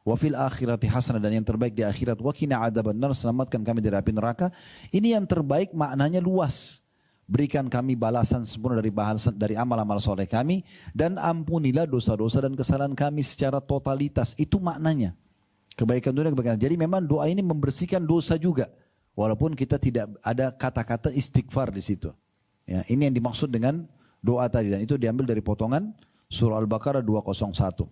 wa fil akhirati hasanah dan yang terbaik di akhirat, wa qina adzabannar selamatkan kami dari api neraka. Ini yang terbaik maknanya luas. Berikan kami balasan sempurna dari amal-amal soleh kami dan ampunilah dosa-dosa dan kesalahan kami secara totalitas. Itu maknanya. Kebaikan dunia, kebaikan. Jadi memang doa ini membersihkan dosa juga. Walaupun kita tidak ada kata-kata istighfar di situ. Ya, ini yang dimaksud dengan doa tadi. Dan itu diambil dari potongan surah Al-Baqarah 201.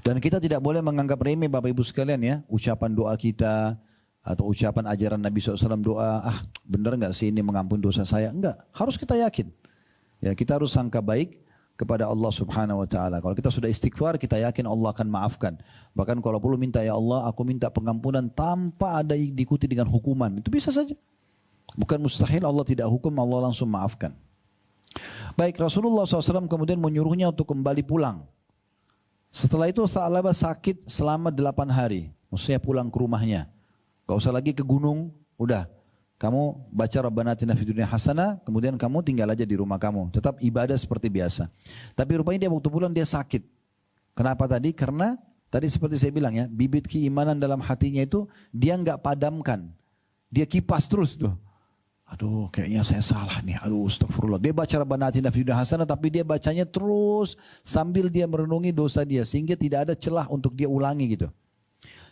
Dan kita tidak boleh menganggap remeh Bapak Ibu sekalian ya. Ucapan doa kita atau ucapan ajaran Nabi SAW doa, benar nggak sih ini mengampun dosa saya? Enggak, harus kita yakin. Ya, kita harus sangka baik kepada Allah Subhanahu wa taala. Kalau kita sudah istighfar, kita yakin Allah akan maafkan. Bahkan kalau perlu minta, ya Allah, aku minta pengampunan tanpa ada diikuti dengan hukuman. Itu bisa saja. Bukan mustahil, Allah tidak hukum, Allah langsung maafkan. Baik, Rasulullah SAW kemudian menyuruhnya untuk kembali pulang. Setelah itu Tha'labah sakit selama 8 hari. Maksudnya pulang ke rumahnya. Gak usah lagi ke gunung, udah. Kamu baca Rabbana atina fid dunya hasanah, kemudian kamu tinggal aja di rumah kamu. Tetap ibadah seperti biasa. Tapi rupanya dia waktu pulang dia sakit. Kenapa tadi? Karena tadi seperti saya bilang ya, bibit keimanan dalam hatinya itu dia nggak padamkan. Dia kipas terus tuh. Aduh, kayaknya saya salah nih. Aduh, astagfirullah. Dia baca Rabbana atina fid dunya hasanah, tapi dia bacanya terus sambil dia merenungi dosa dia. Sehingga tidak ada celah untuk dia ulangi gitu.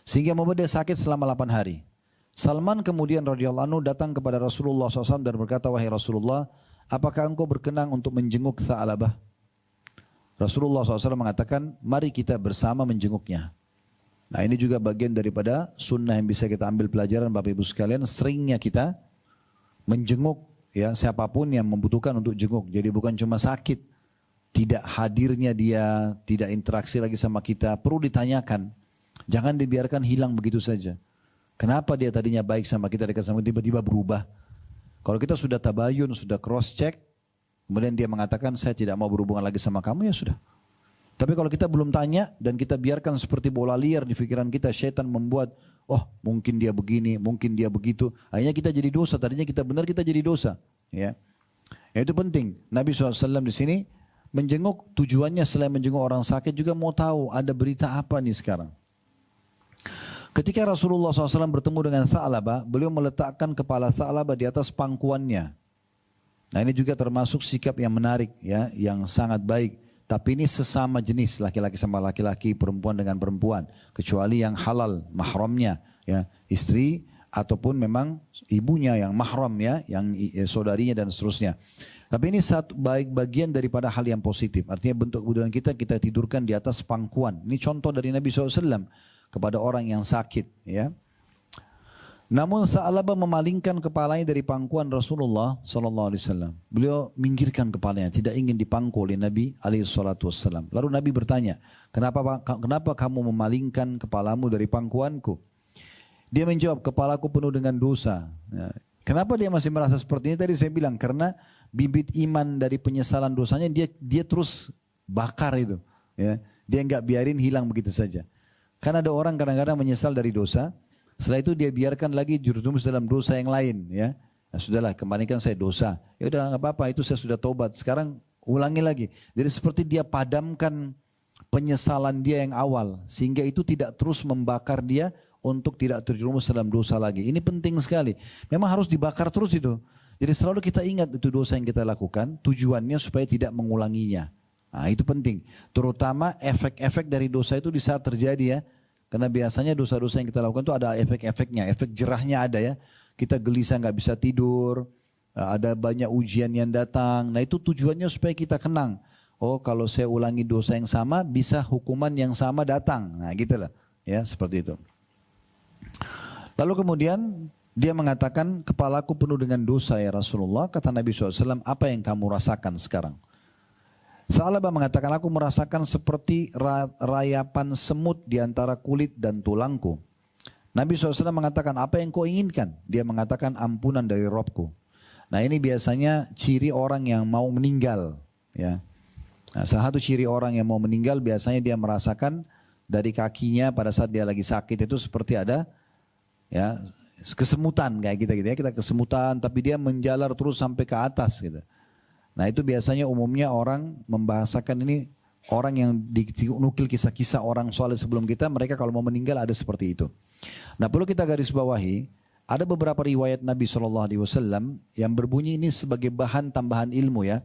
Sehingga membuat dia sakit selama 8 hari. Salman kemudian radhiyallahu anhu datang kepada Rasulullah SAW dan berkata, wahai Rasulullah, apakah engkau berkenan untuk menjenguk Tha'labah? Rasulullah SAW mengatakan, mari kita bersama menjenguknya. Nah, ini juga bagian daripada sunnah yang bisa kita ambil pelajaran Bapak Ibu sekalian. Seringnya kita menjenguk ya siapapun yang membutuhkan untuk jenguk. Jadi bukan cuma sakit, tidak hadirnya dia, tidak interaksi lagi sama kita, perlu ditanyakan. Jangan dibiarkan hilang begitu saja. Kenapa dia tadinya baik sama kita, dekat sama kita, tiba-tiba berubah? Kalau kita sudah tabayun, sudah cross check, kemudian dia mengatakan saya tidak mau berhubungan lagi sama kamu, ya sudah. Tapi kalau kita belum tanya dan kita biarkan seperti bola liar di pikiran kita, syaitan membuat, oh mungkin dia begini, mungkin dia begitu. Akhirnya kita jadi dosa, tadinya kita benar, kita jadi dosa. Ya, itu penting. Nabi SAW di sini menjenguk, tujuannya selain menjenguk orang sakit juga mau tahu ada berita apa nih sekarang. Ketika Rasulullah SAW bertemu dengan Tha'labah, beliau meletakkan kepala Tha'labah di atas pangkuannya. Nah, ini juga termasuk sikap yang menarik, ya, yang sangat baik. Tapi ini sesama jenis, laki-laki sama laki-laki, perempuan dengan perempuan, kecuali yang halal mahramnya, ya, istri ataupun memang ibunya yang mahram, ya, yang saudarinya dan seterusnya. Tapi ini satu bagian daripada hal yang positif. Artinya bentuk kebudayan kita tidurkan di atas pangkuan. Ini contoh dari Nabi SAW kepada orang yang sakit, ya. Namun Tha'labah memalingkan kepalanya dari pangkuan Rasulullah SAW. Beliau minggirkan kepalanya, tidak ingin dipangku oleh Nabi SAW. Lalu Nabi bertanya, kenapa kamu memalingkan kepalamu dari pangkuanku? Dia menjawab, kepalaku penuh dengan dosa. Ya. Kenapa dia masih merasa seperti ini? Tadi saya bilang, karena bibit iman dari penyesalan dosanya dia terus bakar itu. Ya. Dia nggak biarin hilang begitu saja. Karena ada orang kadang-kadang menyesal dari dosa, setelah itu dia biarkan lagi terjerumus dalam dosa yang lain, ya. Nah, sudahlah, kemarin kan saya dosa. Ya udah nggak apa-apa, itu saya sudah tobat. Sekarang ulangi lagi. Jadi seperti dia padamkan penyesalan dia yang awal, sehingga itu tidak terus membakar dia untuk tidak terjerumus dalam dosa lagi. Ini penting sekali. Memang harus dibakar terus itu. Jadi selalu kita ingat itu dosa yang kita lakukan, tujuannya supaya tidak mengulanginya. Nah, itu penting. Terutama efek-efek dari dosa itu di saat terjadi, ya. Karena biasanya dosa-dosa yang kita lakukan itu ada efek-efeknya, efek jerahnya ada, ya. Kita gelisah nggak bisa tidur, ada banyak ujian yang datang. Nah, itu tujuannya supaya kita kenang. Oh, kalau saya ulangi dosa yang sama, bisa hukuman yang sama datang. Nah, gitulah, ya, seperti itu. Lalu kemudian dia mengatakan, kepalaku penuh dengan dosa ya Rasulullah. Kata Nabi SAW, apa yang kamu rasakan sekarang? Tha'labah mengatakan, aku merasakan seperti rayapan semut di antara kulit dan tulangku. Nabi SAW mengatakan, apa yang kau inginkan? Dia mengatakan, ampunan dari Robku. Nah, ini biasanya ciri orang yang mau meninggal, ya. Nah, salah satu ciri orang yang mau meninggal biasanya dia merasakan dari kakinya pada saat dia lagi sakit itu seperti ada, ya, kesemutan kayak gitu, ya. Kita kesemutan tapi dia menjalar terus sampai ke atas gitu. Nah, itu biasanya umumnya orang membahasakan ini, orang yang dinukil kisah-kisah orang soleh sebelum kita, mereka kalau mau meninggal ada seperti itu. Nah, perlu kita garis bawahi, ada beberapa riwayat Nabi SAW yang berbunyi ini sebagai bahan tambahan ilmu, ya.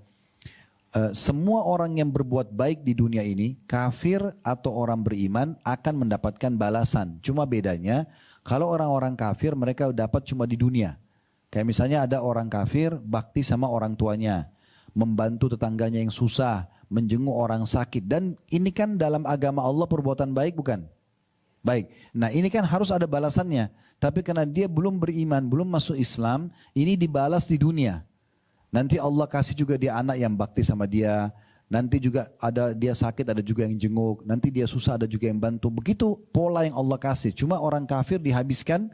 Semua orang yang berbuat baik di dunia ini, kafir atau orang beriman, akan mendapatkan balasan. Cuma bedanya, kalau orang-orang kafir mereka dapat cuma di dunia. Kayak misalnya ada orang kafir bakti sama orang tuanya, membantu tetangganya yang susah, menjenguk orang sakit. Dan ini kan dalam agama Allah perbuatan baik, bukan? Baik. Nah, ini kan harus ada balasannya. Tapi karena dia belum beriman, belum masuk Islam, ini dibalas di dunia. Nanti Allah kasih juga dia anak yang bakti sama dia. Nanti juga ada dia sakit, ada juga yang jenguk. Nanti dia susah, ada juga yang bantu. Begitu pola yang Allah kasih. Cuma orang kafir dihabiskan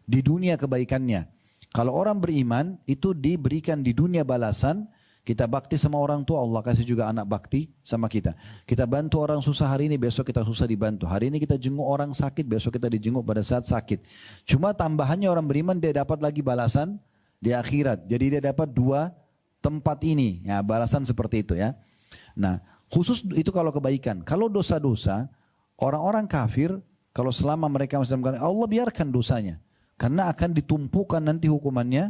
di dunia kebaikannya. Kalau orang beriman itu diberikan di dunia balasan. Kita bakti sama orang tua, Allah kasih juga anak bakti sama kita. Kita bantu orang susah hari ini, besok kita susah dibantu. Hari ini kita jenguk orang sakit, besok kita dijenguk pada saat sakit. Cuma tambahannya orang beriman dia dapat lagi balasan di akhirat. Jadi dia dapat dua tempat ini, ya balasan seperti itu ya. Nah khusus itu kalau kebaikan. Kalau dosa-dosa, orang-orang kafir kalau selama mereka masih dalam Allah biarkan dosanya. Karena akan ditumpukan nanti hukumannya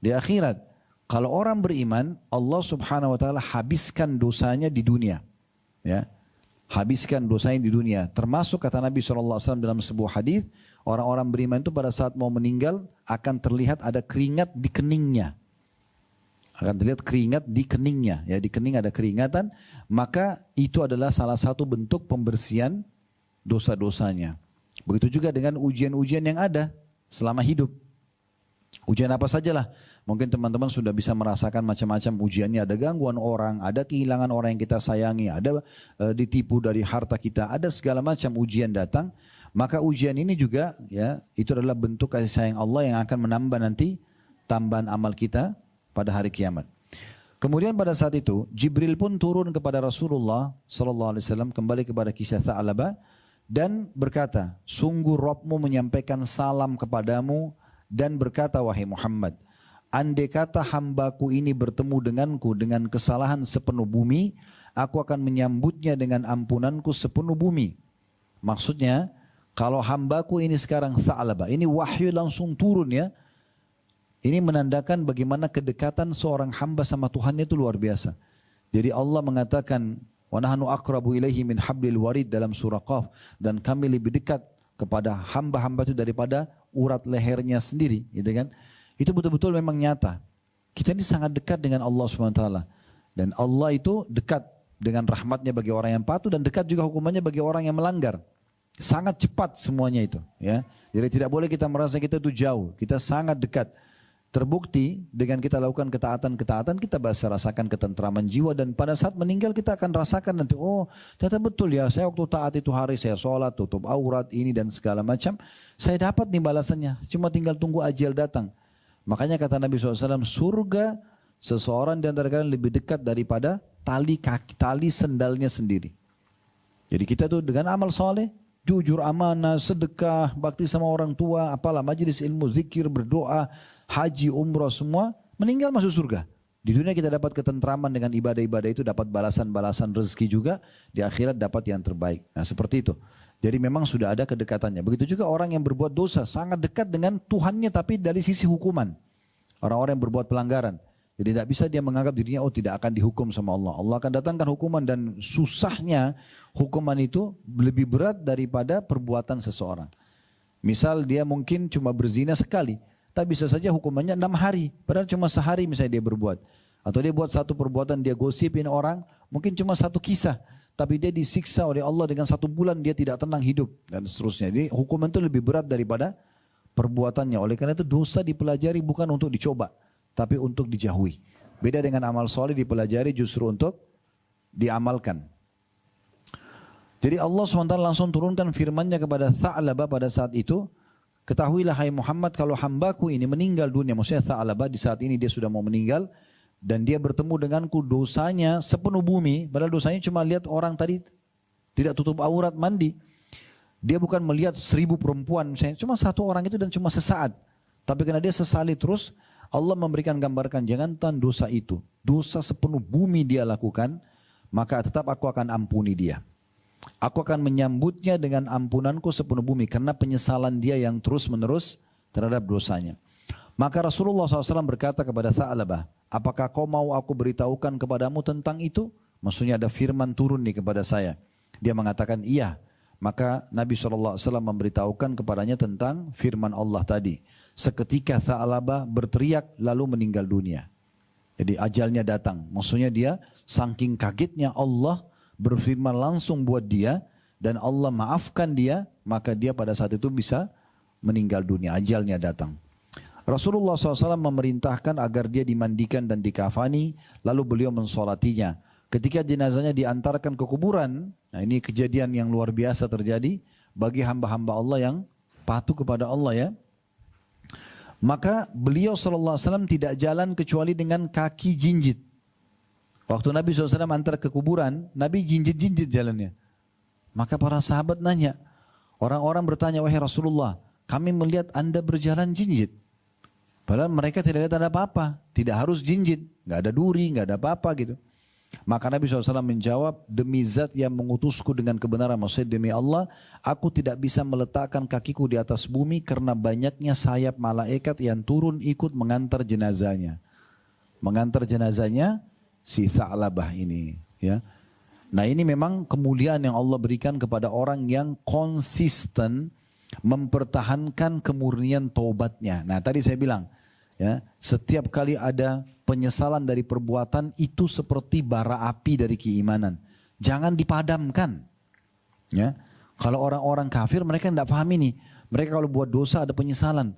di akhirat. Kalau orang beriman, Allah subhanahu wa ta'ala habiskan dosanya di dunia. Ya, habiskan dosanya di dunia. Termasuk kata Nabi SAW dalam sebuah hadis, orang-orang beriman itu pada saat mau meninggal akan terlihat ada keringat di keningnya. Akan terlihat keringat di keningnya. Ya, di kening ada keringatan. Maka itu adalah salah satu bentuk pembersihan dosa-dosanya. Begitu juga dengan ujian-ujian yang ada selama hidup. Ujian apa sajalah. Mungkin teman-teman sudah bisa merasakan macam-macam ujiannya. Ada gangguan orang, ada kehilangan orang yang kita sayangi, ada ditipu dari harta kita, ada segala macam ujian datang. Maka ujian ini juga ya itu adalah bentuk kasih sayang Allah yang akan menambah nanti tambahan amal kita pada hari kiamat. Kemudian pada saat itu Jibril pun turun kepada Rasulullah SAW kembali kepada kisah Tha'labah dan berkata, sungguh Rabbmu menyampaikan salam kepadamu dan berkata, wahai Muhammad, andai kata hambaku ini bertemu denganku dengan kesalahan sepenuh bumi, aku akan menyambutnya dengan ampunanku sepenuh bumi. Maksudnya, kalau hambaku ini sekarang Tha'labah, ini wahyu langsung turun ya. Ini menandakan bagaimana kedekatan seorang hamba sama Tuhannya itu luar biasa. Jadi Allah mengatakan, wa nahnu aqrabu ilaihi min hablil warid dalam surah Qaf, dan kami lebih dekat kepada hamba-hamba itu daripada urat lehernya sendiri, gitu kan? Itu betul-betul memang nyata. Kita ini sangat dekat dengan Allah SWT. Dan Allah itu dekat dengan rahmatnya bagi orang yang patuh dan dekat juga hukumannya bagi orang yang melanggar. Sangat cepat semuanya itu. Ya. Jadi tidak boleh kita merasa kita itu jauh. Kita sangat dekat. Terbukti dengan kita lakukan ketaatan-ketaatan kita bisa rasakan ketentraman jiwa dan pada saat meninggal kita akan rasakan nanti oh ternyata betul ya saya waktu taat itu hari saya sholat tutup aurat ini dan segala macam saya dapat nih balasannya cuma tinggal tunggu ajal datang. Makanya kata Nabi SAW surga seseorang di antara kalian lebih dekat daripada tali kaki tali sendalnya sendiri. Jadi kita tuh dengan amal soleh jujur, amanah, sedekah, bakti sama orang tua, apalah majelis ilmu, zikir, berdoa, haji, umrah semua, meninggal masuk surga. Di dunia kita dapat ketentraman dengan ibadah-ibadah itu, dapat balasan-balasan rezeki juga, di akhirat dapat yang terbaik. Nah seperti itu. Jadi memang sudah ada kedekatannya. Begitu juga orang yang berbuat dosa, sangat dekat dengan Tuhannya tapi dari sisi hukuman. Orang-orang yang berbuat pelanggaran. Jadi tidak bisa dia menganggap dirinya oh tidak akan dihukum sama Allah. Allah akan datangkan hukuman dan susahnya hukuman itu lebih berat daripada perbuatan seseorang. Misal dia mungkin cuma berzina sekali, tapi bisa saja hukumannya 6 hari. Padahal cuma sehari misalnya dia berbuat. Atau dia buat satu perbuatan dia gosipin orang, mungkin cuma satu kisah. Tapi dia disiksa oleh Allah dengan 1 bulan dia tidak tenang hidup dan seterusnya. Jadi hukuman itu lebih berat daripada perbuatannya. Oleh karena itu dosa dipelajari bukan untuk dicoba, tapi untuk dijauhi. Beda dengan amal soleh dipelajari justru untuk diamalkan. Jadi Allah SWT langsung turunkan firman-Nya kepada Tha'labah pada saat itu. Ketahuilah hai Muhammad kalau hambaku ini meninggal dunia. Maksudnya Tha'labah di saat ini dia sudah mau meninggal. Dan dia bertemu denganku dosanya sepenuh bumi. Padahal dosanya cuma lihat orang tadi tidak tutup aurat mandi. Dia bukan melihat 1000 perempuan misalnya. Cuma 1 orang itu dan cuma sesaat. Tapi karena dia sesali terus. Allah memberikan gambarkan jangankan dosa itu. Dosa sepenuh bumi dia lakukan. Maka tetap aku akan ampuni dia. Aku akan menyambutnya dengan ampunanku sepenuh bumi. Karena penyesalan dia yang terus menerus terhadap dosanya. Maka Rasulullah SAW berkata kepada Tha'labah. Apakah kau mau aku beritahukan kepadamu tentang itu? Maksudnya ada firman turun nih kepada saya. Dia mengatakan iya. Maka Nabi SAW memberitahukan kepadanya tentang firman Allah tadi. Seketika Tha'labah berteriak lalu meninggal dunia. Jadi ajalnya datang. Maksudnya dia saking kagetnya Allah berfirman langsung buat dia. Dan Allah maafkan dia. Maka dia pada saat itu bisa meninggal dunia. Ajalnya datang. Rasulullah SAW memerintahkan agar dia dimandikan dan dikafani, lalu beliau mensolatinya. Ketika jenazahnya diantarkan ke kuburan, nah ini kejadian yang luar biasa terjadi bagi hamba-hamba Allah yang patuh kepada Allah ya. Maka beliau SAW tidak jalan kecuali dengan kaki jinjit. Waktu Nabi SAW antar ke kuburan, Nabi jinjit-jinjit jalannya. Maka para sahabat nanya, orang-orang bertanya, wahai Rasulullah, kami melihat anda berjalan jinjit. Padahal mereka tidak lihat ada apa-apa, tidak harus jinjit, nggak ada duri, nggak ada apa-apa gitu. Maka Nabi SAW menjawab, demi zat yang mengutusku dengan kebenaran, maksudnya demi Allah, aku tidak bisa meletakkan kakiku di atas bumi karena banyaknya sayap malaikat yang turun ikut mengantar jenazahnya. Mengantar jenazahnya si Tha'labah ini. Ya. Nah ini memang kemuliaan yang Allah berikan kepada orang yang konsisten mempertahankan kemurnian taubatnya. Nah tadi saya bilang, ya, setiap kali ada penyesalan dari perbuatan itu seperti bara api dari keimanan. Jangan dipadamkan. Ya. Kalau orang-orang kafir mereka tidak paham ini. Mereka kalau buat dosa ada penyesalan.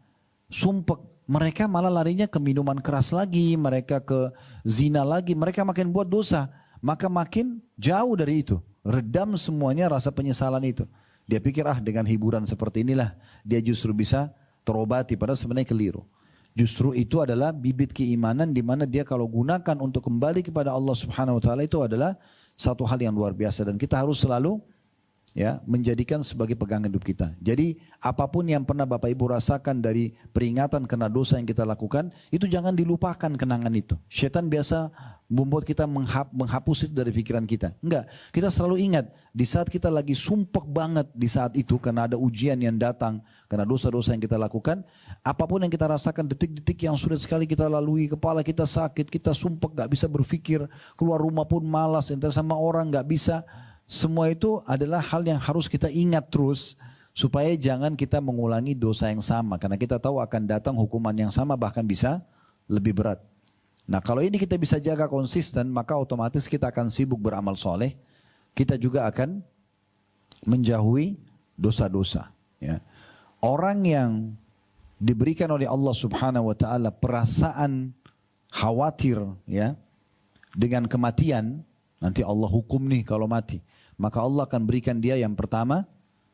Sumpek. Mereka malah larinya ke minuman keras lagi. Mereka ke zina lagi. Mereka makin buat dosa. Maka makin jauh dari itu. Redam semuanya rasa penyesalan itu. Dia pikir dengan hiburan seperti inilah dia justru bisa terobati. Padahal sebenarnya keliru. Justru itu adalah bibit keimanan di mana dia kalau gunakan untuk kembali kepada Allah Subhanahu wa taala itu adalah satu hal yang luar biasa dan kita harus selalu ya menjadikan sebagai pegangan hidup kita. Jadi apapun yang pernah Bapak Ibu rasakan dari peringatan karena dosa yang kita lakukan, itu jangan dilupakan kenangan itu. Syaitan biasa membuat kita menghapus itu dari pikiran kita. Enggak, kita selalu ingat di saat kita lagi sumpek banget di saat itu karena ada ujian yang datang, karena dosa-dosa yang kita lakukan, apapun yang kita rasakan detik-detik yang sulit sekali kita lalui, kepala kita sakit, kita sumpek gak bisa berpikir, keluar rumah pun malas, entar sama orang gak bisa. Semua itu adalah hal yang harus kita ingat terus supaya jangan kita mengulangi dosa yang sama karena kita tahu akan datang hukuman yang sama bahkan bisa lebih berat. Nah kalau ini kita bisa jaga konsisten maka otomatis kita akan sibuk beramal soleh. Kita juga akan menjauhi dosa-dosa. Ya. Orang yang diberikan oleh Allah Subhanahu Wa Taala perasaan khawatir ya dengan kematian, nanti Allah hukum nih kalau mati. Maka Allah akan berikan dia yang pertama,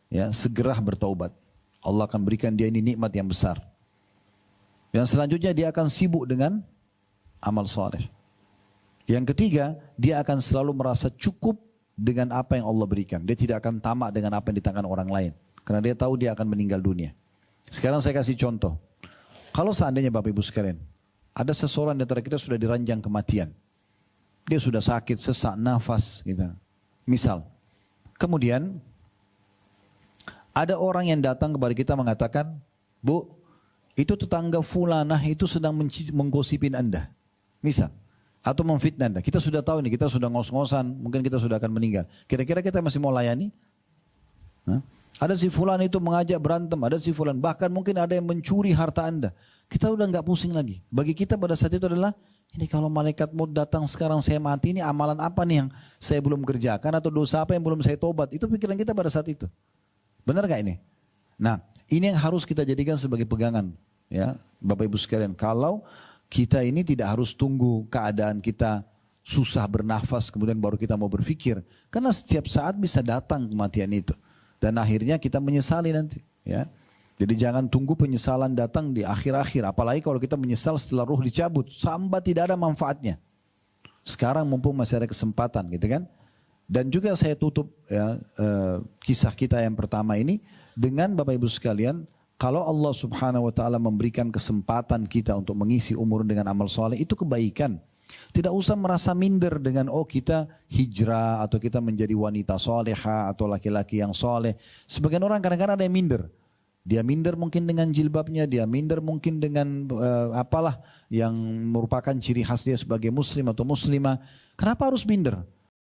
ya segera bertaubat. Allah akan berikan dia ini nikmat yang besar. Yang selanjutnya dia akan sibuk dengan amal soleh. Yang ketiga, dia akan selalu merasa cukup dengan apa yang Allah berikan. Dia tidak akan tamak dengan apa yang di tangan orang lain. Karena dia tahu dia akan meninggal dunia. Sekarang saya kasih contoh. Kalau seandainya Bapak Ibu sekalian, ada seseorang di antara kita sudah diranjang kematian. Dia sudah sakit, sesak nafas gitu. Misal, kemudian ada orang yang datang kepada kita mengatakan, Bu, itu tetangga fulanah itu sedang menggosipin Anda. Misal, atau memfitnah Anda. Kita sudah tahu ini, kita sudah ngos-ngosan, mungkin kita sudah akan meninggal. Kira-kira kita masih mau layani? Hah? Ada si fulan itu mengajak berantem, ada si fulan, bahkan mungkin ada yang mencuri harta Anda. Kita udah nggak pusing lagi. Bagi kita pada saat itu adalah, ini kalau malaikat maut datang sekarang saya mati, ini amalan apa nih yang saya belum kerjakan atau dosa apa yang belum saya tobat. Itu pikiran kita pada saat itu. Benar gak ini? Nah ini yang harus kita jadikan sebagai pegangan. Ya, Bapak Ibu sekalian, kalau kita ini tidak harus tunggu keadaan kita susah bernafas kemudian baru kita mau berpikir. Karena setiap saat bisa datang kematian itu. Dan akhirnya kita menyesali nanti. Ya. Jadi jangan tunggu penyesalan datang di akhir-akhir. Apalagi kalau kita menyesal setelah ruh dicabut. Sampai tidak ada manfaatnya. Sekarang mumpung masih ada kesempatan gitu kan. Dan juga saya tutup ya, kisah kita yang pertama ini. Dengan Bapak Ibu sekalian. Kalau Allah Subhanahu Wa Taala memberikan kesempatan kita untuk mengisi umur dengan amal soleh. Itu kebaikan. Tidak usah merasa minder dengan kita hijrah. Atau kita menjadi wanita soleha. Atau laki-laki yang soleh. Sebagian orang kadang-kadang ada yang minder. Dia minder mungkin dengan jilbabnya, dia minder mungkin dengan apalah yang merupakan ciri khas dia sebagai muslim atau muslimah. Kenapa harus minder?